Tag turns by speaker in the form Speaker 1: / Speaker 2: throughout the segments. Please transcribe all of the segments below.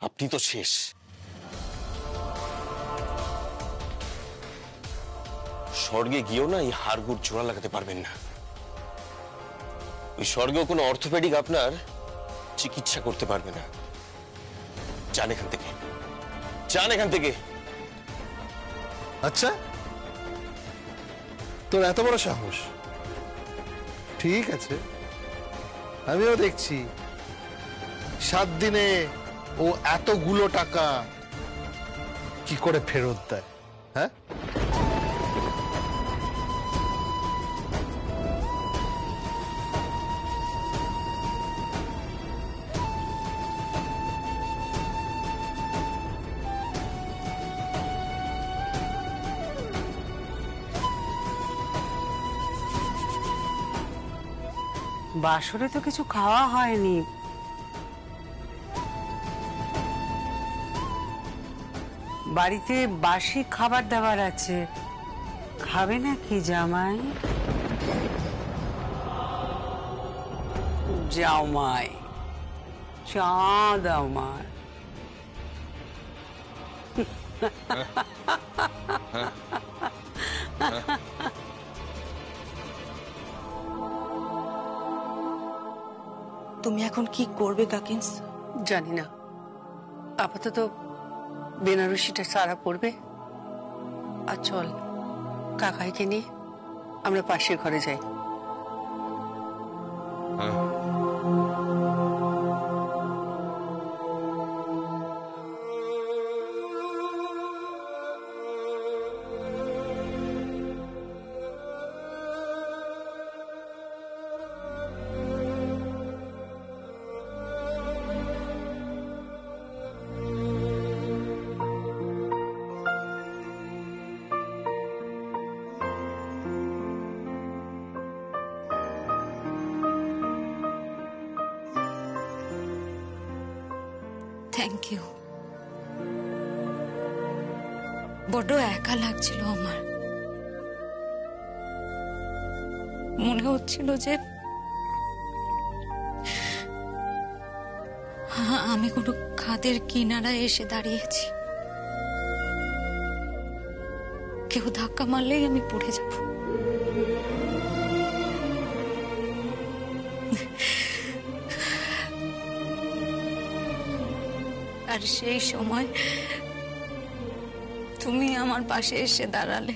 Speaker 1: আপনি তো শেষ। স্বর্গে গিয়েও না এই হাড়গুড় জোড়া লাগাতে পারবেন না। ওই স্বর্গেও কোনো অর্থোপেডিক আপনার চিকিৎসা করতে পারবে না। যান এখান থেকে, যান এখান থেকে।
Speaker 2: আচ্ছা, তোর এত বড় সাহস? ঠিক আছে, আমিও দেখছি 7 দিনে ও এতগুলো টাকা কি করে ফেরত দেয়। হ্যাঁ,
Speaker 3: বাসরে তো কিছু খাওয়া হয়নি। বাড়িতে বাসি খাবার দাবার আছে, খাবে নাকি জামাই? জামাই চা দাও মার।
Speaker 4: তুমি এখন কি করবে কাকিন্স?
Speaker 3: জানি না, আপাতত বেনারসিটা সারা পড়বে। আর চল কাকাইকে নিয়ে আমরা পাশের ঘরে যাই।
Speaker 4: Thank you. বড্ড একা লাগছিল আমার। মনে হচ্ছিল যে আমি কোনো খাদের কিনারায় এসে দাঁড়িয়েছি, কেউ ধাক্কা মারলেই আমি পড়ে যাব। আর সেই সময় তুমি আমার পাশে এসে দাঁড়ালে,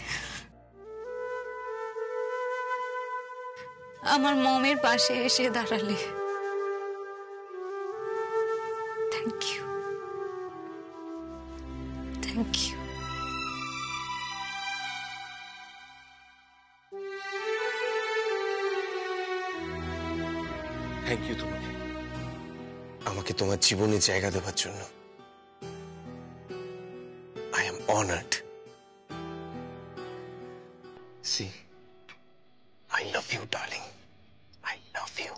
Speaker 4: আমার মমের পাশে এসে দাঁড়ালে। Thank you, thank you.
Speaker 1: Thank you তোমাকে, আমাকে তোমার জীবনে জায়গা দেওয়ার জন্য। I am honored. See, I love you, darling. I love you.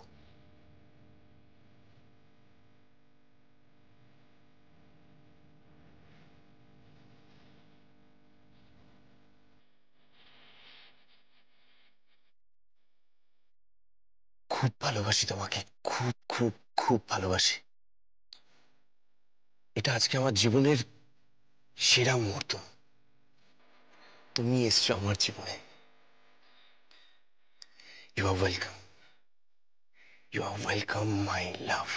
Speaker 1: খুব ভালোবাসি তোমাকে, খুব খুব খুব ভালোবাসি। এটা আজকে আমার জীবনের সেরা মুহূর্ত। তুমি এসছো আমার জীবনে। You are welcome. You are welcome, my love.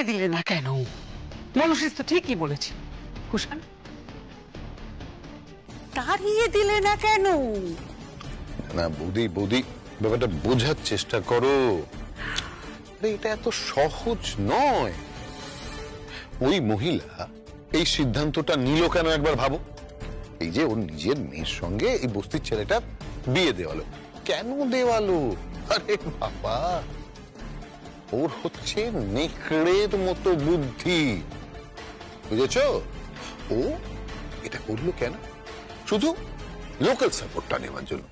Speaker 3: দিলে না কেন? মনুষ্য তো ঠিকই বলেছে। কুষাণ, তাড়িয়ে দিলে না কেন?
Speaker 5: না বৌদি, বৌদি ব্যাপারটা বোঝার চেষ্টা করো। এটা এত সহজ নয়। ওই মহিলা এই সিদ্ধান্তটা নিল কেন একবার ভাবো। এই যে ওর নিজের মেয়ের সঙ্গে এই বস্তির ছেলেটা বিয়ে দেওয়ালো, কেন দেওয়ালো? আরে বাবা, ওর হচ্ছে নেকড়ের মতো বুদ্ধি, বুঝেছ? ও এটা করলো কেন? শুধু লোকাল সাপোর্টটা নেওয়ার জন্য,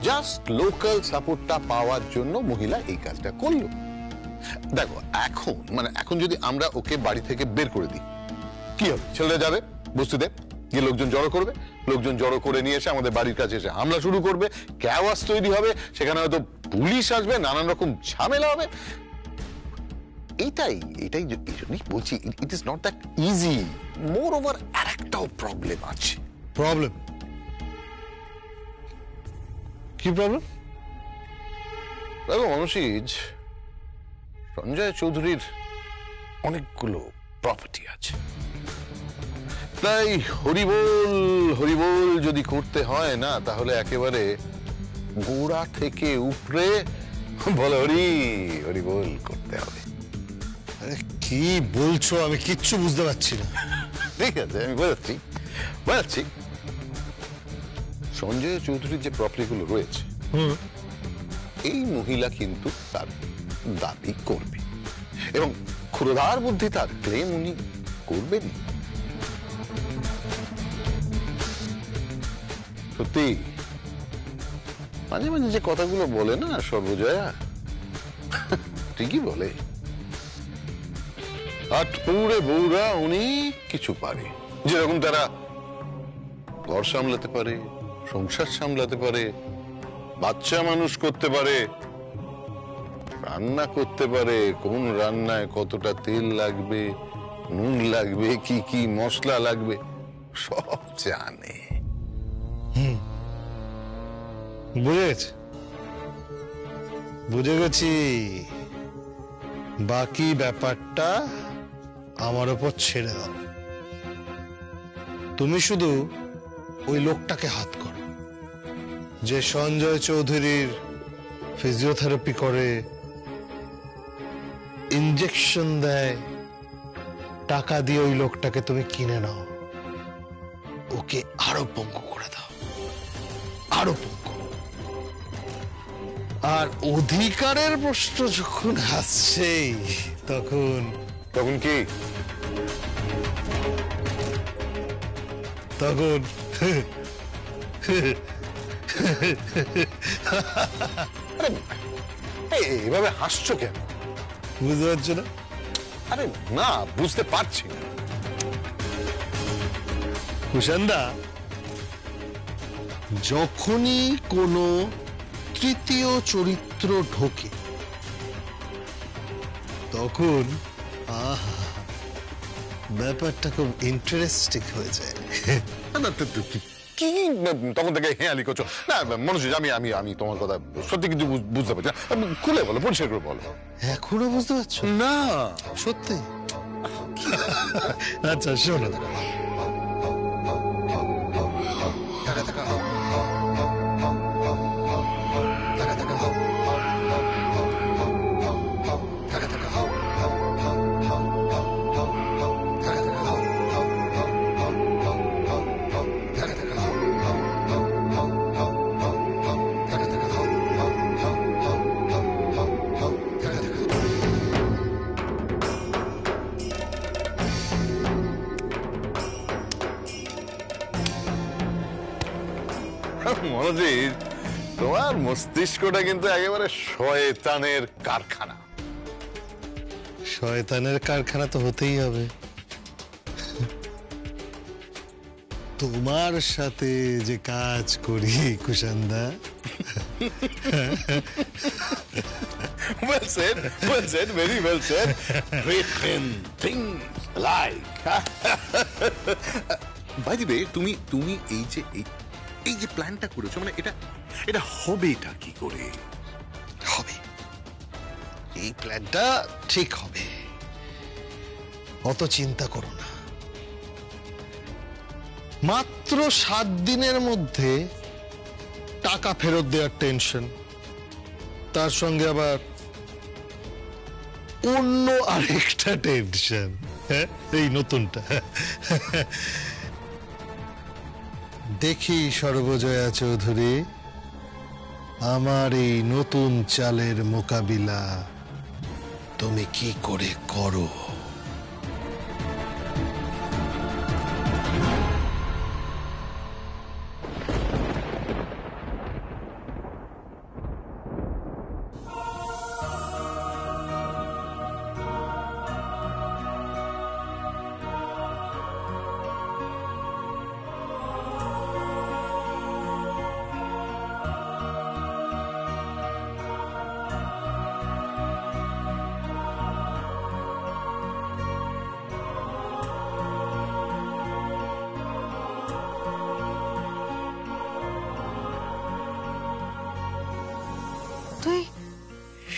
Speaker 5: জাস্ট লোকাল সাপোর্টটা পাওয়ার জন্য মহিলা এই কাজটা করলো। দেখো এখন যদি আমরা ওকে বাড়ি থেকে বের করে দিই, কি হবে? ছেলেরা যাবে বস্তিতে, গিয়ে লোকজন জড়ো করবে, লোকজন জড়ো করে নিয়ে এসে আমাদের বাড়ির কাছে এসে হামলা শুরু করবে, ক্যাওয়াস তৈরি হবে, সেখানে হয়তো পুলিশ আসবে, নানান রকম ঝামেলা হবে। এইটাই এই জন্যই বলছি, it is not that easy. Moreover আর একটাও প্রবলেম আছে।
Speaker 2: প্রবলেম? কি প্রবলেম?
Speaker 5: দেখো মনোষিজ, সঞ্জয় চৌধুরীর অনেকগুলো প্রপার্টি আছে, তাই হরিবোল যদি করতে হয় না, তাহলে একেবারে গোড়া থেকে উপরে বলে হরিবোল করতে হবে।
Speaker 2: আরে কি বলছো? আমি কিচ্ছু বুঝতে পারছি না।
Speaker 5: ঠিক আছে, আমি বোঝাচ্ছি। সঞ্জয় চৌধুরীর যে প্রপার্টি গুলো রয়েছে, এই মহিলা কিন্তু তার দাবি করবে এবং ক্ষুরধার বুদ্ধি তার ক্লেম উনি করবেন। সত্যি মাঝে মাঝে যে কথাগুলো বলে না সর্বজয়া, ঠিকই বলে। আটপৌরে বউরা অনেক কিছু পারে, যেরকম তারা ঘর সামলাতে পারে, সংসার সামলাতে পারে, বাচ্চা মানুষ করতে পারে, রান্না করতে পারে, কোন রান্নায় কতটা তেল লাগবে, নুন লাগবে, কি কি মশলা লাগবে, সব জানে।
Speaker 2: বুঝে গেছি। বাকি ব্যাপারটা আমার উপর ছেড়ে দাও। তুমি শুধু ওই লোকটাকে হাত করো, যে সঞ্জয় চৌধুরীর ফিজিওথেরাপি করে, ইনজেকশন দেয়, টাকা দিয়ে ওই লোকটাকে তুমি কিনে নাও, ওকে আরো পঙ্গু করে দাও, আরো পঙ্গু। আর অধিকারের প্রশ্ন যখন আসছে, তখন
Speaker 5: কি
Speaker 2: তখন
Speaker 5: এইভাবে হাসছো কেন?
Speaker 2: বুঝতে পারছো না?
Speaker 5: আরে না, বুঝতে পারছি না।
Speaker 2: কুষাণদা, যখনই কোনো তৃতীয় চরিত্র ঢোকে, তখন ব্যাপারটা খুব ইন্টারেস্টিং হয়ে যায়।
Speaker 5: কি তখন থেকে হেয়ালি করছো? না মনোজ, আমি তোমার কথা সত্যি কিছু বুঝতে পারছি না। খুলে বলো, পরিষ্কার করে বলো।
Speaker 2: এখনো বুঝতে পারছো
Speaker 5: না?
Speaker 2: সত্যি? আচ্ছা শোনো।
Speaker 5: মনোজিৎ, তোমার মস্তিষ্কটা কিন্তু একেবারে শয়তানের কারখানা।
Speaker 2: শয়তানের কারখানা তো হতেই হবে। তোমার সাথে যে কাজ করি কুষাণদা,
Speaker 5: well said, very well said. Great men think alike. By the way, তুমি এই যে প্ল্যানটা করেছো, মানে এটা হবেটা কি করে?
Speaker 2: হবে এই প্ল্যানটা ঠিক হবে, অত চিন্তা করো না। মাত্র 7 দিনের মধ্যে টাকা ফেরত দেওয়ার টেনশন, তার সঙ্গে আবার অন্য আরেকটা টেনশন, হ্যাঁ এই নতুনটা। দেখি সর্বজয়া চৌধুরী, আমার এই নতুন চালের মোকাবিলা তুমি কি করে করো।
Speaker 6: তুই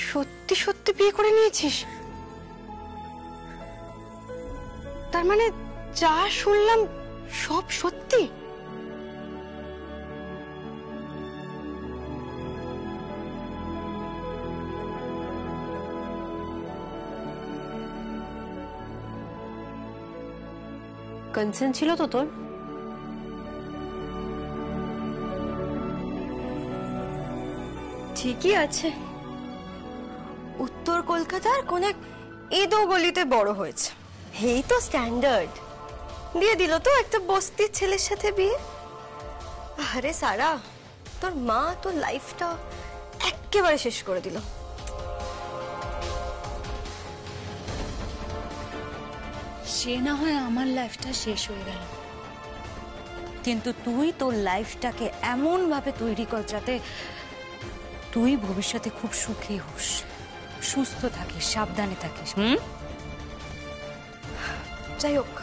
Speaker 6: সত্যি সত্যি বিয়ে করে নিয়েছিস? তার মানে যা শুনলাম সব সত্যি?
Speaker 7: কনসেন্ট ছিল তো তোর?
Speaker 6: ঠিকই আছে, উত্তর কলকাতার কোন এক এদো গলিতে বড় হয়েছে, এই তো স্ট্যান্ডার্ড। দিয়ে দিল তো একটা বস্তির ছেলের সাথে বিয়ে। আরে সারা, তোর মা তোর লাইফটা একেবারে শেষ করে দিল।
Speaker 4: সে না হয় আমার লাইফটা শেষ হয়ে গেল, কিন্তু তুই তোর লাইফটাকে এমন ভাবে তৈরি কর যাতে তুই ভবিষ্যতে খুব সুখী হোস, সুস্থ থাকিস, সাবধানে থাকিস।
Speaker 6: যাই হোক,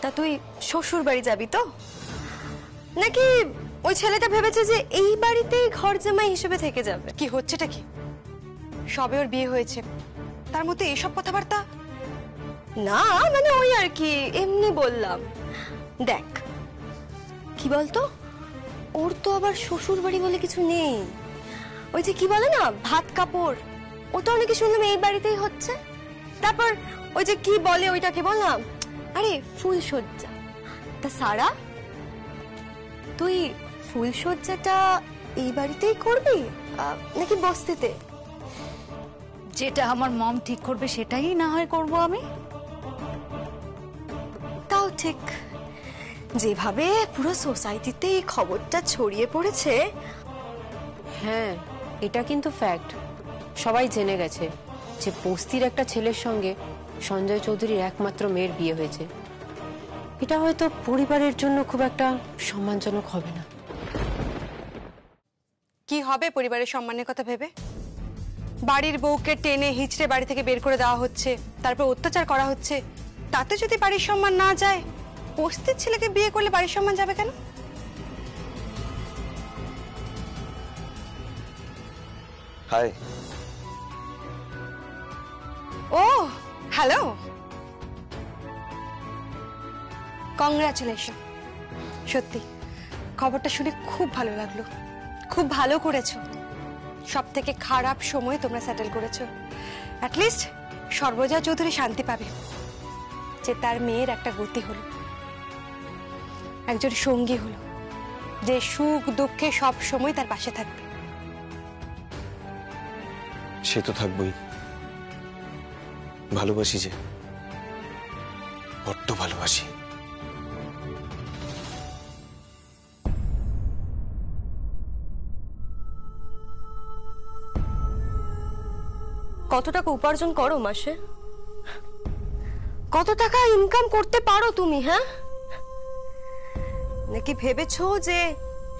Speaker 6: তা তুই শ্বশুর বাড়ি যাবি তো? নাকি ওই ছেলেটা ভেবেছে যে এই বাড়িতেই ঘর জামাই হিসেবে থেকে যাবে? কি হচ্ছেটা কি? সবে ওর বিয়ে হয়েছে, তার মধ্যে এসব কথাবার্তা? না মানে ওই আর কি, এমনি বললাম। দেখ কি বলতো, ওর তো আবার শ্বশুর বাড়ি বলে কিছু নেই। ওই যে কি বলে না, ভাত কাপড়, ওটা অনেকে শুনলাম এই বাড়িতেই হচ্ছে। তারপর ওই যে কি বলে ওইটাকে বললাম, আরে ফুলসজ্জা। তা সারা, তুই ফুলসজ্জাটা এই বাড়িতেই করবি নাকি বস্তিতে?
Speaker 4: যেটা আমার মম ঠিক করবে সেটাই না হয় করব আমি।
Speaker 6: তাও ঠিক, যেভাবে পুরো সোসাইটিতে এই খবরটা ছড়িয়ে পড়েছে।
Speaker 7: হ্যাঁ, এটা কিন্তু ফ্যাক্ট। সবাই জেনে গেছে যে বস্তির একটা ছেলের সঙ্গে সঞ্জয় চৌধুরীর একমাত্র মেয়ের বিয়ে হয়েছে। এটা হয়তো পরিবারের জন্য খুব একটা সম্মানজনক হবে না।
Speaker 6: কি হবে পরিবারের সম্মানের কথা ভেবে? বাড়ির বউকে টেনে হিচড়ে বাড়ি থেকে বের করে দেওয়া হচ্ছে, তারপর অত্যাচার করা হচ্ছে। তাতে যদি বাড়ির সম্মান না যায়, বস্তির ছেলেকে বিয়ে করলে বাড়ির সম্মান যাবে কেন?
Speaker 1: হাই।
Speaker 6: ও হ্যালো, কংগ্রাচুলেশন। সত্যি খবরটা শুনে খুব ভালো লাগলো, খুব ভালো করেছো। সব থেকে খারাপ সময় তোমরা সেটেল করেছো। অ্যাটলিস্ট সর্বজয়া চৌধুরী শান্তি পাবে যে তার মেয়ের একটা গতি হলো, একজন সঙ্গী হলো যে সুখ দুঃখে সব সময় তার পাশে থাকবে।
Speaker 1: সে তো থাকবই, ভালোবাসি যে, বড্ড ভালোবাসি।
Speaker 6: কত টাকা উপার্জন করো মাসে? কত টাকা ইনকাম করতে পারো তুমি? হ্যাঁ, নাকি ভেবেছো যে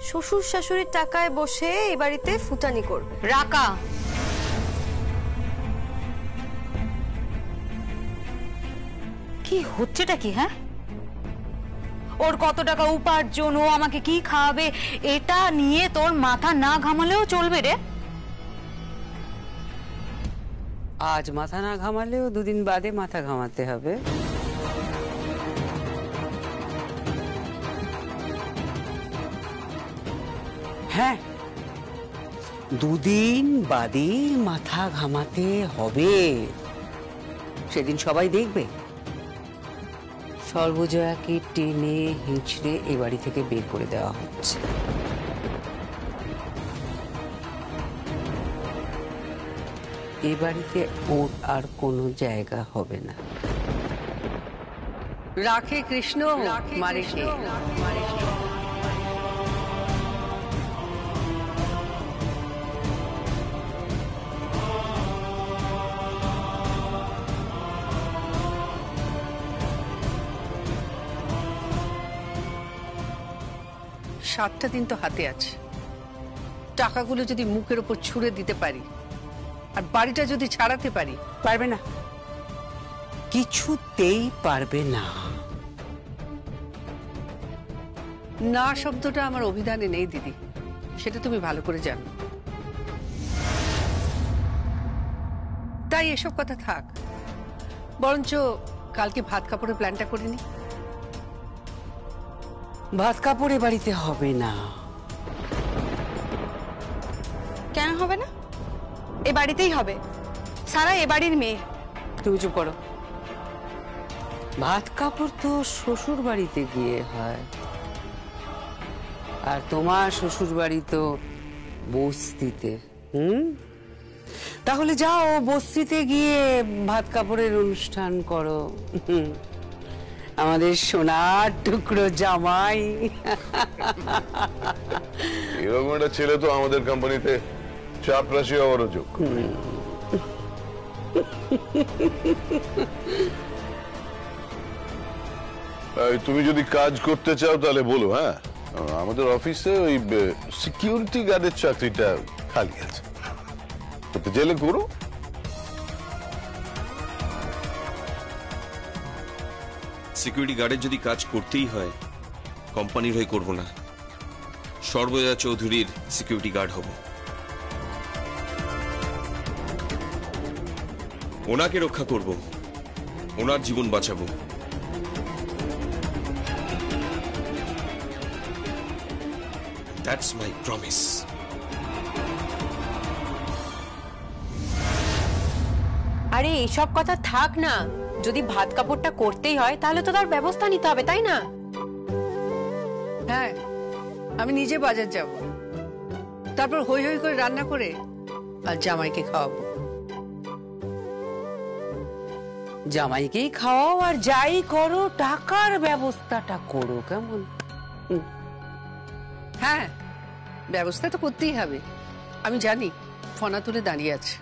Speaker 6: শ্বশুর শাশুড়ির টাকায় বসে এই বাড়িতে ফুটানি করবে?
Speaker 4: রাকা, কি হচ্ছেটা কি? হ্যাঁ, ওর কত টাকা উপার্জন, ও আমাকে কি খাওয়াবে, এটা নিয়ে তোর মাথা না ঘামালেও চলবে রে।
Speaker 3: আজ মাথা না ঘামালেও দুদিন বাদে মাথা ঘামাতে হবে। হ্যাঁ, দুদিন বাদে মাথা ঘামাতে হবে। সেদিন সবাই দেখবে সর্বজয়াকে টেনে হিঁচড়ে এ বাড়ি থেকে বের করে দেওয়া হচ্ছে। এ বাড়িতে ওর আর কোনো জায়গা হবে না। রাখে কৃষ্ণ, মারে কে?
Speaker 8: সাতটা দিন তো হাতে আছে, টাকাগুলো যদি মুখের উপর ছুঁড়ে দিতে পারি আর বাড়িটা যদি ছাড়াতে পারি।
Speaker 3: পারবে না, কিছুতেই পারবে না।
Speaker 8: না শব্দটা আমার অভিধানে নেই দিদি, সেটা তুমি ভালো করে জানো। তাই এসব কথা থাক, বরঞ্চ কালকে ভাত কাপড়ের প্ল্যানটা করে নি।
Speaker 3: ভাত কাপড়ে বাড়িতে হবে না।
Speaker 6: কেন হবে না? এ বাড়িতেই হবে। সারা এ বাড়ির মেয়ে।
Speaker 3: তুমি চুপ করো। ভাত কাপড় তো শ্বশুর বাড়িতে গিয়ে হয়, আর তোমার শ্বশুর বাড়ি তো বস্তিতে। তাহলে যাও বস্তিতে গিয়ে ভাত কাপড়ের অনুষ্ঠান করো। আমাদের সোনার টুকরো জামাই।
Speaker 5: এরকম একটা ছেলে তো আমাদের কোম্পানিতে চাপরাশি হওয়ারও যোগ্য। তুমি যদি কাজ করতে চাও তাহলে বলো। হ্যাঁ, আমাদের অফিসে ওই সিকিউরিটি গার্ডের চাকরিটা খালি আছে, করতে চাইলে করো।
Speaker 1: সিকিউরিটি গার্ডের যদি কাজ করতেই হয় কোম্পানির হয়ে করব না, সর্বজয়া চৌধুরীর সিকিউরিটি গার্ড হব। ওনাকে রক্ষা করব, ওনার জীবন বাঁচাবো। That's my promise.
Speaker 7: আরে এইসব কথা থাক না, যদি ভাত কাপড়টা করতেই হয় তাহলে তো তার ব্যবস্থা নিতে হবে, তাই না?
Speaker 8: হ্যাঁ, আমি নিজে বাজার যাব, তারপর হই হই করে রান্না করে আর জামাইকে খাওয়াবো।
Speaker 3: জামাইকেই খাওয়াও আর যাই করো টাকার ব্যবস্থাটা করো, কেমন?
Speaker 8: হ্যাঁ, ব্যবস্থা তো করতেই হবে। আমি জানি ফনা তুলে দাঁড়িয়ে আছে,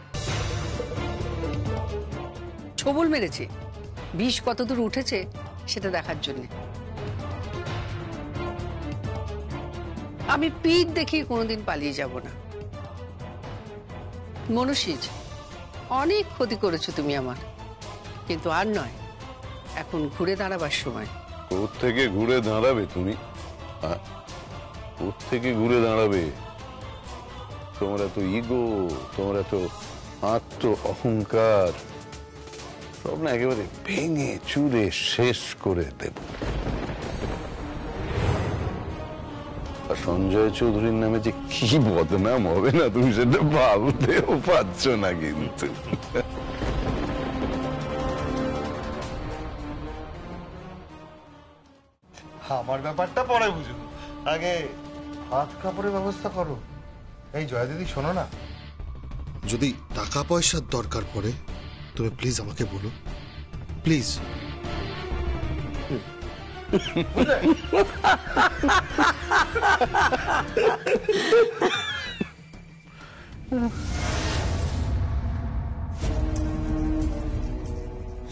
Speaker 8: ছবল মেরেছে, বিষ কতদূর উঠেছে সেটা দেখার জন্য। আমি পিঠ দেখিয়ে কোনোদিন পালিয়ে যাব না। মনুষীজ, অনেক ক্ষতি করেছো তুমি আমার, কিন্তু আর নয়, এখন ঘুরে দাঁড়াবার সময়।
Speaker 5: ওর থেকে ঘুরে দাঁড়াবে তুমি? ওর থেকে ঘুরে দাঁড়াবে? তোমার এত ইগো, তোমার এত আত্ম অহংকার, সব না একেবারে ভেঙে চুরে শেষ করে দেব। আর সঞ্জয় চৌধুরীর নামে যে কি বদনাম হবে না, তুমি সেটা ভাবতেও পারছ না। কিন্তু
Speaker 2: আমার ব্যাপারটা পরে বুঝো, আগে হাত কাপড়ের ব্যবস্থা করো। এই জয়া দিদি, শোনো না, যদি টাকা পয়সার দরকার পড়ে তুমি প্লিজ আমাকে বলো, প্লিজ।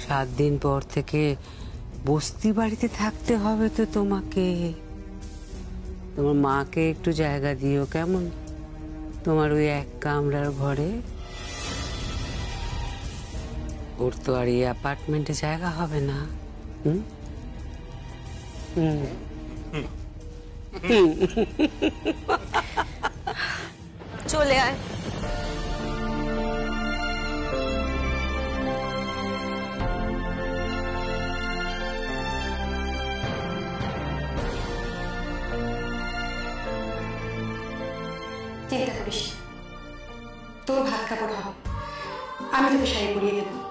Speaker 3: সাত দিন পর থেকে বস্তি বাড়িতে থাকতে হবে তো তোমাকে। তোমার মাকে একটু জায়গা দিও, কেমন? তোমার ওই এক কামরার ঘরে। ওর তো আর এই অ্যাপার্টমেন্টে জায়গা হবে না।
Speaker 6: চলে আয়।
Speaker 9: চিন্তা করিস না। তোর ভাত কাপড় হবে, আমি তোকে শাড়ি পরিয়ে দেবো।